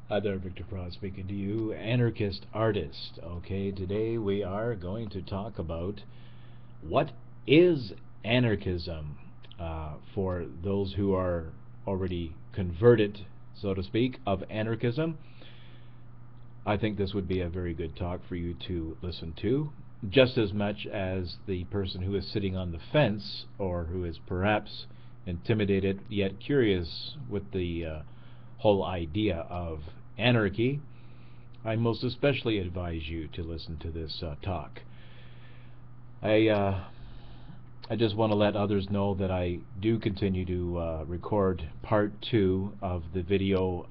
Hi there, Victor Proud speaking to you, anarchist artist. Okay, today we are going to talk about what is anarchism for those who are already converted, so to speak, of anarchism. I think this would be a very good talk for you to listen to, just as much as the person who is sitting on the fence or who is perhaps intimidated yet curious with the whole idea of anarchy. I most especially advise you to listen to this talk. I just want to let others know that I do continue to record part 2 of the video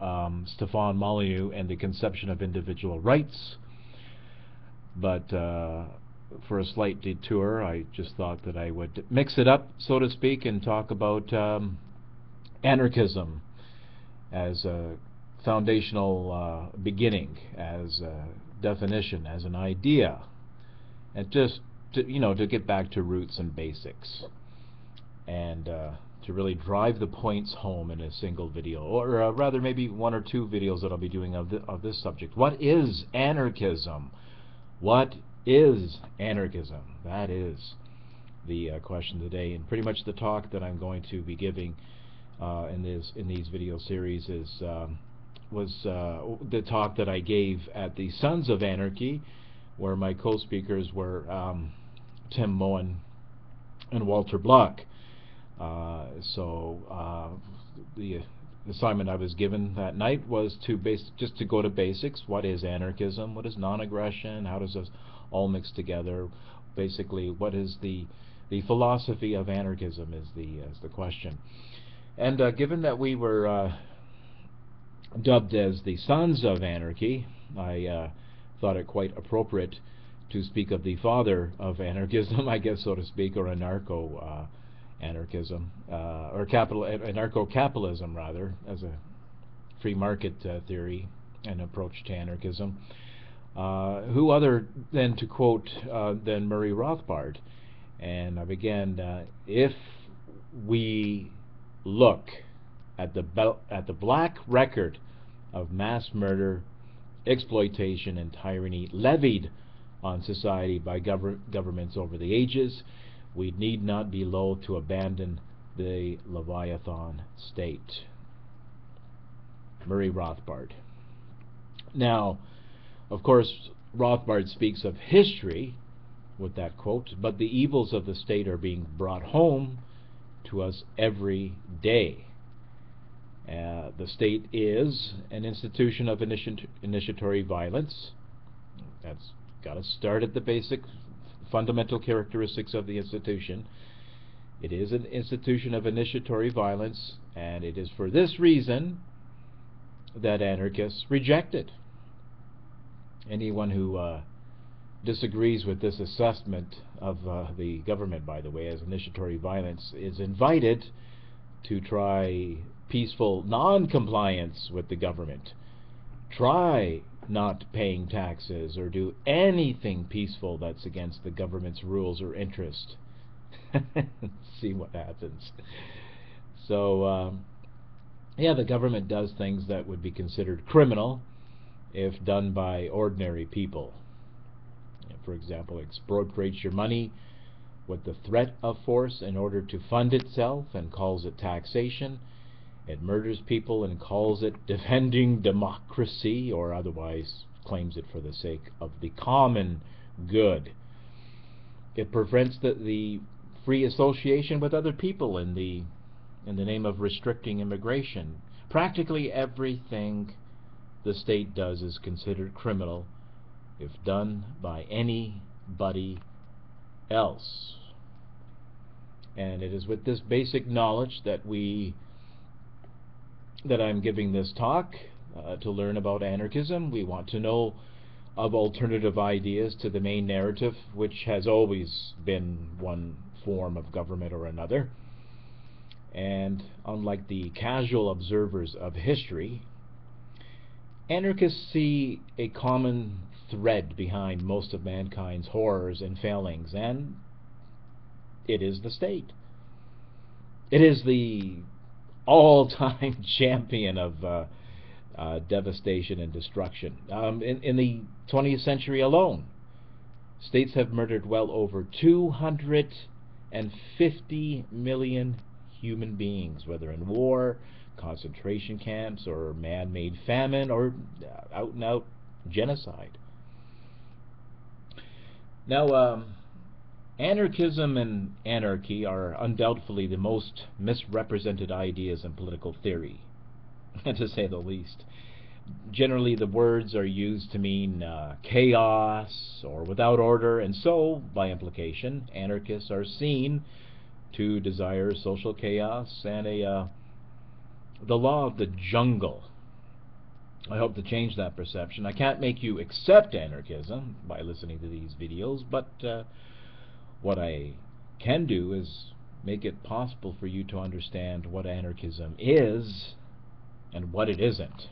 Stefan Molyneux and the Conception of Individual Rights, but for a slight detour I just thought that I would mix it up, so to speak, and talk about anarchism as a foundational beginning, as a definition, as an idea, and just to get back to roots and basics, and to really drive the points home in a single video, or rather maybe one or two videos that I'll be doing of this subject. What is anarchism? What is anarchism? That is the question today, and pretty much the talk that I'm going to be giving in these video series was the talk that I gave at the Sons of Anarchy, where my co-speakers were Tim Moen and Walter Block. So the assignment I was given that night was to just to go to basics. What is anarchism? What is non-aggression? How does this all mix together? Basically, what is the philosophy of anarchism is the question. And given that we were dubbed as the Sons of Anarchy, I thought it quite appropriate to speak of the father of anarchism, I guess, so to speak, or anarcho-anarchism, or anarcho-capitalism, rather, as a free market theory and approach to anarchism. Who other than to quote than Murray Rothbard? And I began, if we look at the black record of mass murder, exploitation, and tyranny levied on society by governments over the ages, we need not be loath to abandon the Leviathan State. Murray Rothbard. Now, of course, Rothbard speaks of history with that quote, but the evils of the state are being brought home to us every day. The state is an institution of initiatory violence. That's got to start at the basic fundamental characteristics of the institution. It is an institution of initiatory violence, and it is for this reason that anarchists reject it. Anyone who disagrees with this assessment of the government, by the way, as initiatory violence, is invited to try peaceful non-compliance with the government. Try not paying taxes or do anything peaceful that's against the government's rules or interest. See what happens. So yeah, the government does things that would be considered criminal if done by ordinary people. For example, expropriates your money with the threat of force in order to fund itself and calls it taxation. It murders people and calls it defending democracy, or otherwise claims it for the sake of the common good. It prevents the free association with other people in the name of restricting immigration. Practically everything the state does is considered criminal if done by anybody else. And it is with this basic knowledge that I'm giving this talk to learn about anarchism. We want to know of alternative ideas to the main narrative, which has always been one form of government or another. And unlike the casual observers of history, anarchists see a common thread behind most of mankind's horrors and failings, and it is the state. It is the all-time champion of devastation and destruction. In the 20th century alone, states have murdered well over 250 million human beings, whether in war, concentration camps, or man-made famine, or out-and-out genocide. Now, anarchism and anarchy are undoubtedly the most misrepresented ideas in political theory, to say the least. Generally, the words are used to mean chaos or without order, and so, by implication, anarchists are seen to desire social chaos and the law of the jungle. I hope to change that perception. I can't make you accept anarchism by listening to these videos, but what I can do is make it possible for you to understand what anarchism is and what it isn't.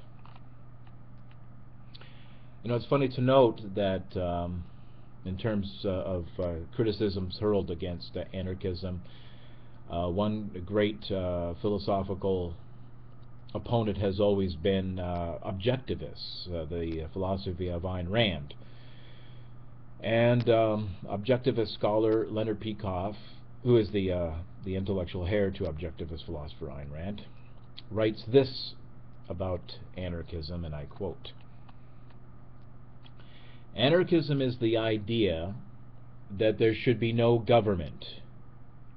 You know, it's funny to note that in terms of criticisms hurled against anarchism, one great philosophical opponent has always been objectivists, the philosophy of Ayn Rand. And objectivist scholar Leonard Peikoff, who is the intellectual heir to objectivist philosopher Ayn Rand, writes this about anarchism, and I quote, "Anarchism is the idea that there should be no government.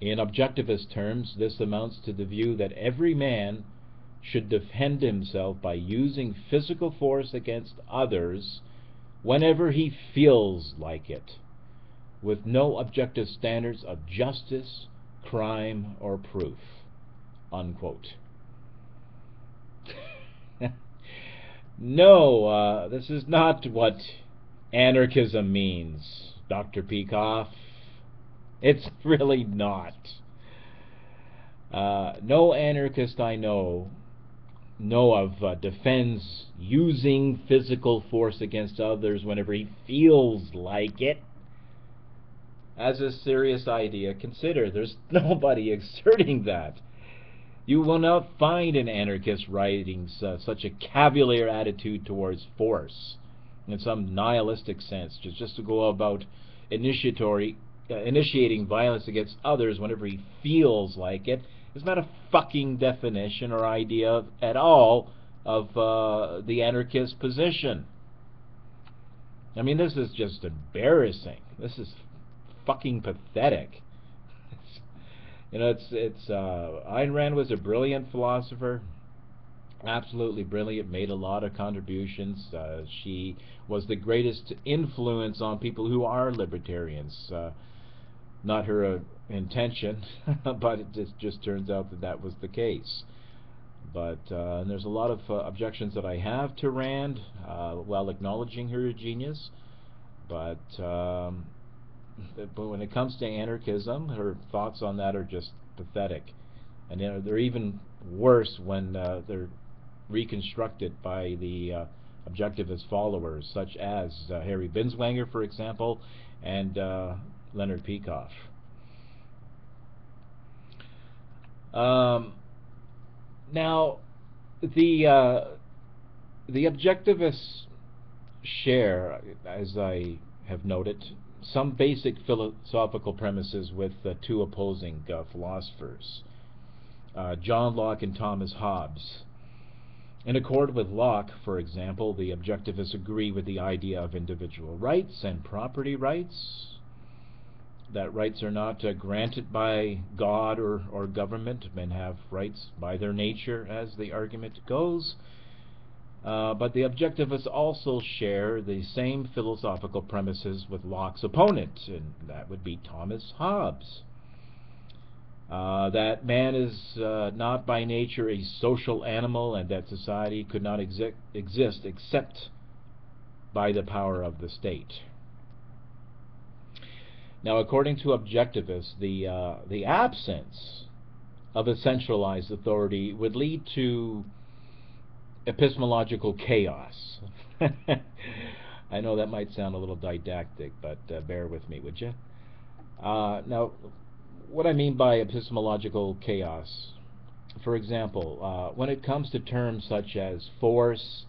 In objectivist terms, this amounts to the view that every man should defend himself by using physical force against others whenever he feels like it, with no objective standards of justice, crime, or proof." Unquote. No, this is not what anarchism means, Dr. Peikoff. It's really not. No anarchist I know of defends using physical force against others whenever he feels like it as a serious idea. Consider, there's nobody exerting that. You will not find in anarchist writings such a cavalier attitude towards force in some nihilistic sense, just to go about initiating violence against others whenever he feels like it. It's not a fucking definition or idea at all of the anarchist position. I mean, this is just embarrassing. This is fucking pathetic. You know, Ayn Rand was a brilliant philosopher, absolutely brilliant, made a lot of contributions. She was the greatest influence on people who are libertarians. Not her intention, but it just turns out that that was the case. But and there's a lot of objections that I have to Rand, while acknowledging her genius. But when it comes to anarchism, her thoughts on that are just pathetic. And you know, they're even worse when they're reconstructed by the objectivist followers, such as Harry Binswanger, for example, and Leonard Peikoff. Now, the objectivists share, as I have noted, some basic philosophical premises with two opposing philosophers, John Locke and Thomas Hobbes. In accord with Locke, for example, the objectivists agree with the idea of individual rights and property rights, that rights are not granted by God or government. Men have rights by their nature, as the argument goes. But the objectivists also share the same philosophical premises with Locke's opponent, and that would be Thomas Hobbes. That man is not by nature a social animal, and that society could not exist except by the power of the state. Now, according to objectivists, the absence of a centralized authority would lead to epistemological chaos. I know that might sound a little didactic, but bear with me, would you? Now, what I mean by epistemological chaos For example, when it comes to terms such as force,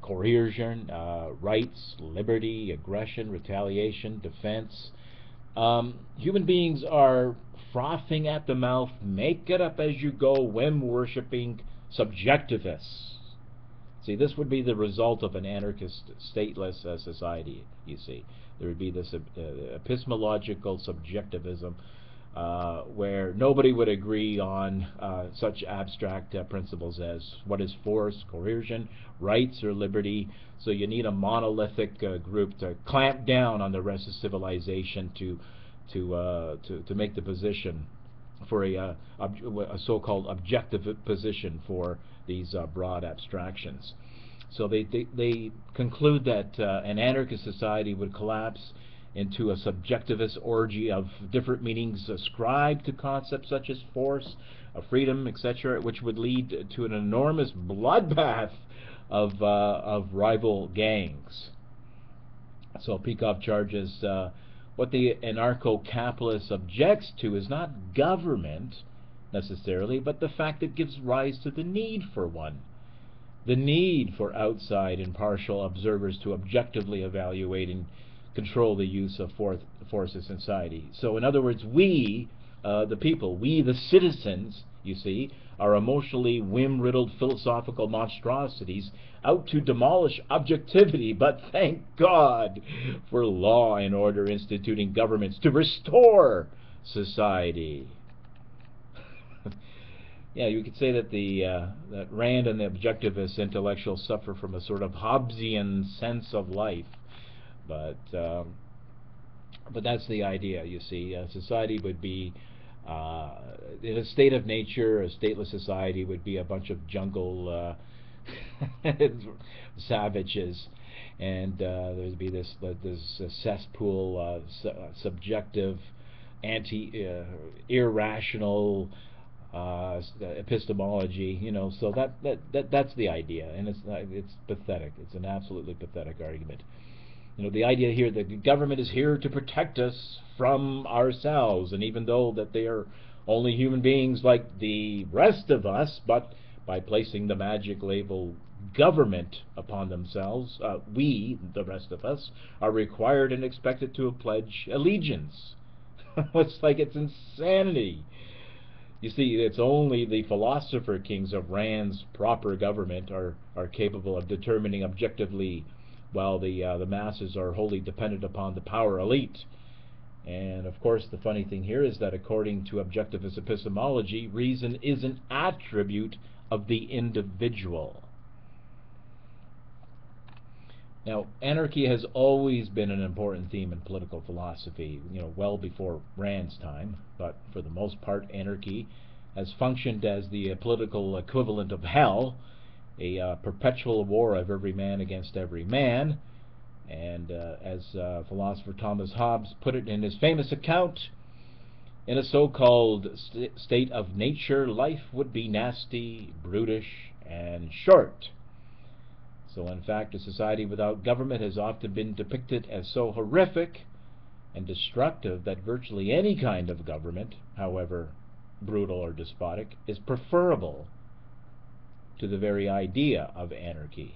coercion, rights, liberty, aggression, retaliation, defense, human beings are frothing at the mouth, make it up as you go, whim-worshipping subjectivists. See, this would be the result of an anarchist, stateless society, you see. There would be this epistemological subjectivism where nobody would agree on such abstract principles as what is force, coercion, rights, or liberty. So you need a monolithic group to clamp down on the rest of civilization to make the position for a so-called objective position for these broad abstractions. So they conclude that an anarchist society would collapse into a subjectivist orgy of different meanings ascribed to concepts such as force, freedom, etc., which would lead to an enormous bloodbath of rival gangs. So Peikoff charges what the anarcho-capitalist objects to is not government necessarily, but the fact it gives rise to the need for one. The need for outside impartial observers to objectively evaluate and control the use of force in society. So in other words, we, the people, we the citizens, you see, are emotionally whim-riddled philosophical monstrosities out to demolish objectivity, but thank God for law and order instituting governments to restore society. Yeah, you could say that that Rand and the objectivist intellectuals suffer from a sort of Hobbesian sense of life, but that's the idea. You see, society would be in a state of nature. A stateless society would be a bunch of jungle savages, and there'd be this cesspool, subjective, irrational epistemology, you know. So that's the idea, and it's pathetic. It's an absolutely pathetic argument. You know, the idea here that the government is here to protect us from ourselves, and even though that they are only human beings like the rest of us, but by placing the magic label government upon themselves, we, the rest of us, are required and expected to pledge allegiance. It's like it's insanity. You see, it's only the philosopher kings of Rand's proper government are capable of determining objectively, while the masses are wholly dependent upon the power elite. And of course, the funny thing here is that according to objectivist epistemology, reason is an attribute of the individual. Now, anarchy has always been an important theme in political philosophy, you know, well before Rand's time, but for the most part, anarchy has functioned as the political equivalent of hell, a perpetual war of every man against every man. And as philosopher Thomas Hobbes put it in his famous account, in a so-called state of nature, life would be nasty, brutish, and short. So in fact, a society without government has often been depicted as so horrific and destructive that virtually any kind of government, however brutal or despotic, is preferable to the very idea of anarchy.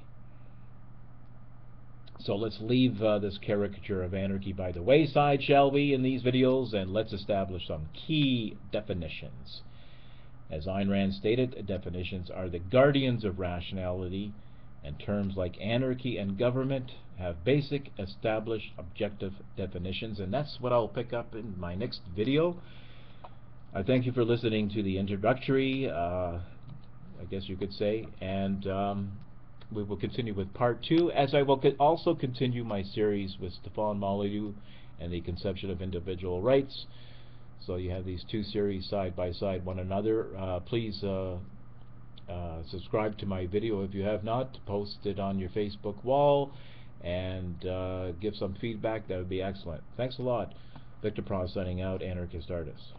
So let's leave this caricature of anarchy by the wayside, shall we, in these videos, and let's establish some key definitions. As Ayn Rand stated, definitions are the guardians of rationality, and terms like anarchy and government have basic, established, objective definitions, and that's what I'll pick up in my next video. I thank you for listening to the introductory, I guess you could say, and we will continue with part 2, as I will also continue my series with Stefan Molyneux and the conception of individual rights. So you have these two series side by side one another. Please subscribe to my video if you have not, post it on your Facebook wall, and give some feedback. That would be excellent. Thanks a lot. Victor Pross signing out, Anarchist Artist.